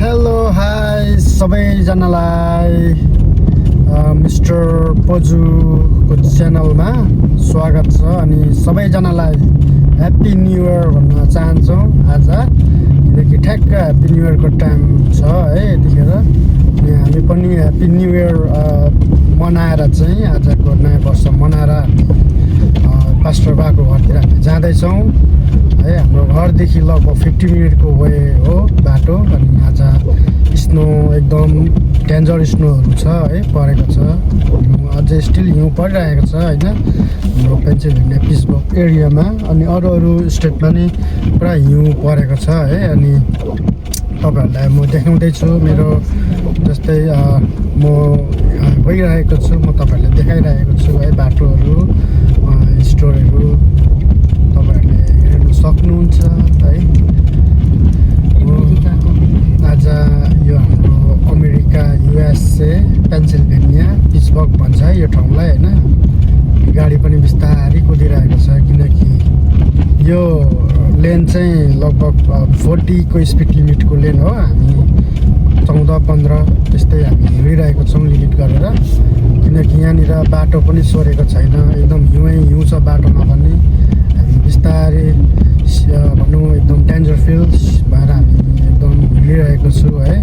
Hello hi सबैजनालाई mister पोजुको च्यानलमा स्वागत छ अनि सबैजनालाई ह्याप्पी न्यू इयर भन्न चाहन्छौँ आज, किनकि ठ्याक्क ह्याप्पी न्यू इयरको टाइम छ है यतिखेर। अनि हामी पनि ह्याप्पी न्यू इयर मनाएर चाहिँ आजको नयाँ वर्ष मनाएर पास्टर बाको घरतिर हामी जाँदैछौँ है। हाम्रो घरदेखि लगभग 50 मिनटको वे हो बाटो। अनि आज स्नो एकदम डेन्जर स्नोहरू छ है, परेको छ। अझै स्टिल हिउँ परिरहेको छ होइन हाम्रो पेन्सिल्भेनिया पिट्सबर्ग एरियामा। अनि अरू स्टेटमा नि पुरा हिउँ परेको छ है। अनि तपाईँहरूलाई म देखाउँदैछु, मेरो जस्तै म गइरहेको छु, म तपाईँहरूलाई देखाइरहेको छु है बाटोहरू, स्टोरहरू तपाईँहरूले हेर्नु सक्नुहुन्छ है। आज यो हाम्रो अमेरिका युएसए पेन्सिल्भेनिया पिट्सबर्ग भन्छ है यो ठाउँलाई होइन। गाडी पनि बिस्तारै कुदिरहेको छ किनकि यो लेन चाहिँ लगभग 40 को स्पिड लिमिटको लेन हो। हामी 14-15 त्यस्तै हामी हिँडिरहेको छौँ लिमिट गरेर, किनकि यहाँनिर बाटो पनि सोरेको छैन, एकदम हिउँ छ बाटोमा पनि। हामी बिस्तारै भनौँ एकदम डेन्जर फिल्स भएर हामी एकदम हिँडिरहेको छु है।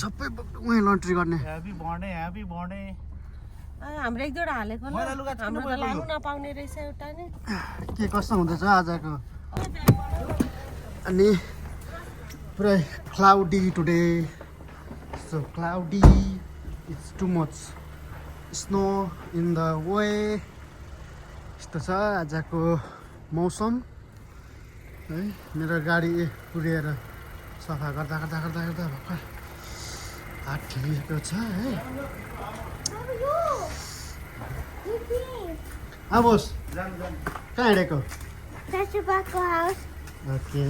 सबै उहाँ लन्ड्री गर्ने ह्यापी बर्थडे हाम्रो एक जोडा हालेको ल, हाम्रो त लाउनु नपाउने रहेछ एउटा नि। के कस्तो हुँदैछ आजको? अनि पुरै cloudy today, so cloudy, it's too much snow in the way. यस्तो छ आजको मौसम है। मेरो गाडी पुरेर सफा गर्दा भर्खर हात ठिकेको छ है। आबोस् कहाँ हिँडेको? ओके,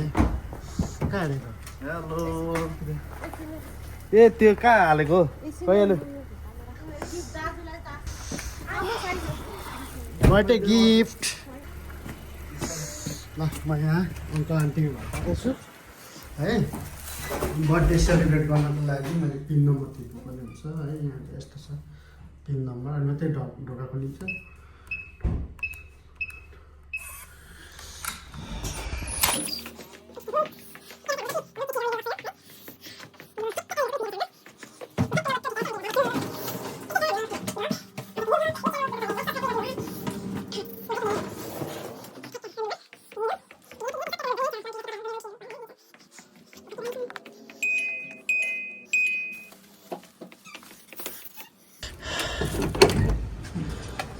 कहाँ हिँडेको? हेलो ए त्यो कहाँ हालेको कहिले? Birthday gift. ल म यहाँ अङ्कल आन्टी भएको छु है। बर्थडे सेलिब्रेट गर्नको लागि मैले पिन नम्बर दिनुपर्ने हुन्छ है। यहाँ यस्तो छ पिन नम्बर, अनि मात्रै ढोका खोलिन्छ।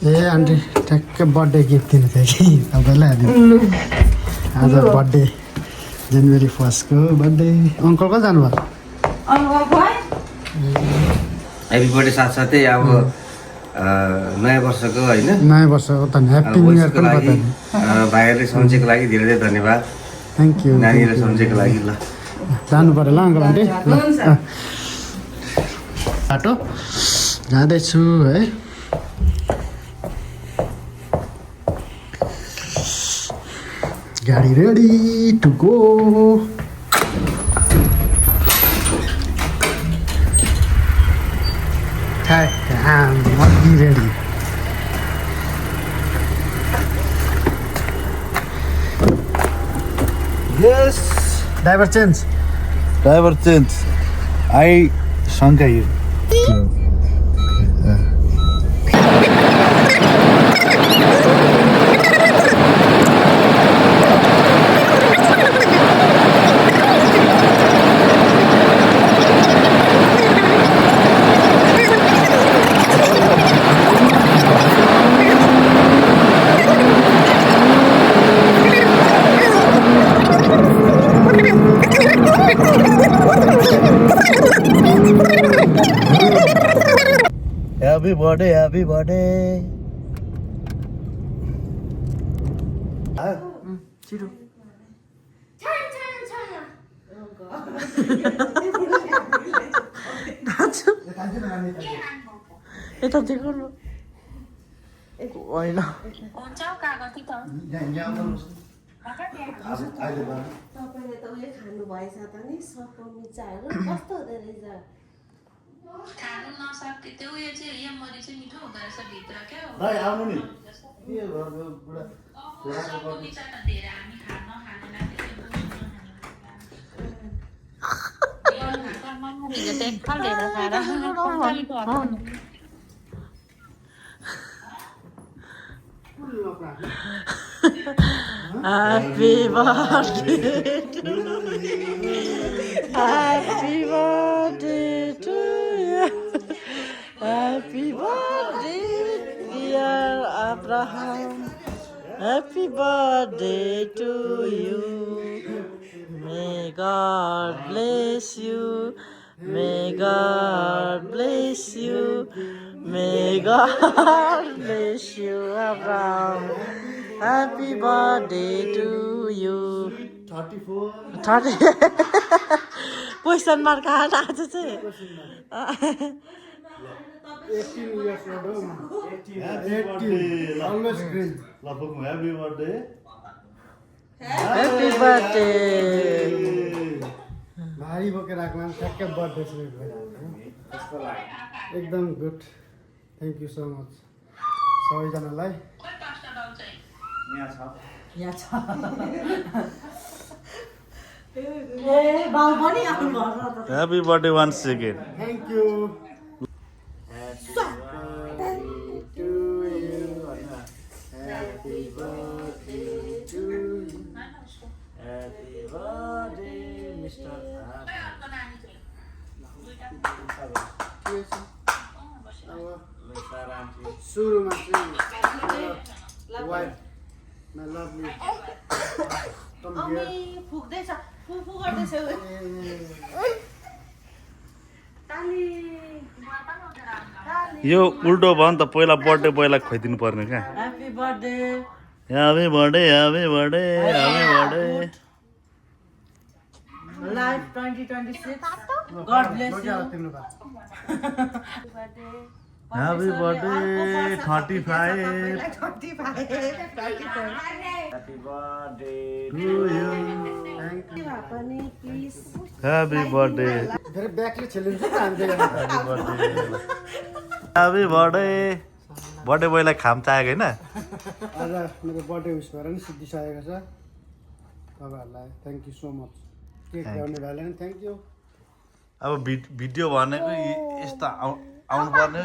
ए आन्टी ठ्याक्कै बर्थडे गिफ्ट दिनु थियो कि तपाईँलाई। आज बर्थडे जनवरी 1 को बर्थडे। अङ्कल कहाँ जानुभयो? ह्याप्पी बर्थडे साथसाथै अब नयाँ वर्षको होइन नयाँ वर्षको त ह्याप्पी न्यु इयर विशको पनि लागि बताइदिनु भाइहरूले सम्झेको लागि धेरै धेरै धन्यवाद थ्याङ्क यू नानीहरूले सम्झेको लागि ल जानु पऱ्यो ल अङ्कल आन्टी ल बाटो जाँदैछु है गाडी ready to go ready Yes. Driver change Driver change. I Shankar here. Happy birthday, happy birthday. यता देख्नु होइन तपाईँले त उयो खानुभएछ त नि सको मिर्चाहरू कस्तो हुँदो रहेछ खानु नसक्ने त्यो उयो चाहिँ यमरी चाहिँ मिठो हुँदो रहेछ भित्र क्या भाइ आउनु नि के गर्नु बुढा सको मिर्चा त धेरै हामी खाँदैन Happy birthday to you. Happy birthday to you. Happy birthday, dear Abraham. Happy birthday to you. May God bless you. May God bless you. May God bless you, Abraham. Happy birthday to you. 34 30 question mark आएर आज चाहिँ 18 years old हो म 18 always green लपको happy birthday Happy birthday. भारी बोकेर आएको ठ्याक्कै बर्थडे सेलिब्रेट भइरहेको छ एकदम good thank you so much सबैजनालाई यहाँ छ happy birthday once second thank you सुरुमा चाहिँ wife my lovely come here फुक्दैछ फुफु गर्दैछ यो उल्टो भयो नि त पहिला बर्थडे पहिला खुवाइदिनु पर्ने क्या happy birthday happy birthday happy birthday happy birthday life 2026 God bless you happy birthday 35 happy birthday to you पनि प्लिज हैप्पी बर्थडे फेरि ब्याकले छेलिन्छ त हामी हैप्पी बर्थडे बर्थडे बोयलाई खाम चाहेको होइन आज मेरो बर्थडे विस भएर नि सिद्धिसकेको छ तपाईँहरूलाई thank you so much cake ल्याउने भाइलाई नि थ्याङ्क यू अब भिडियो भनेको यस्तो आउनु पर्ने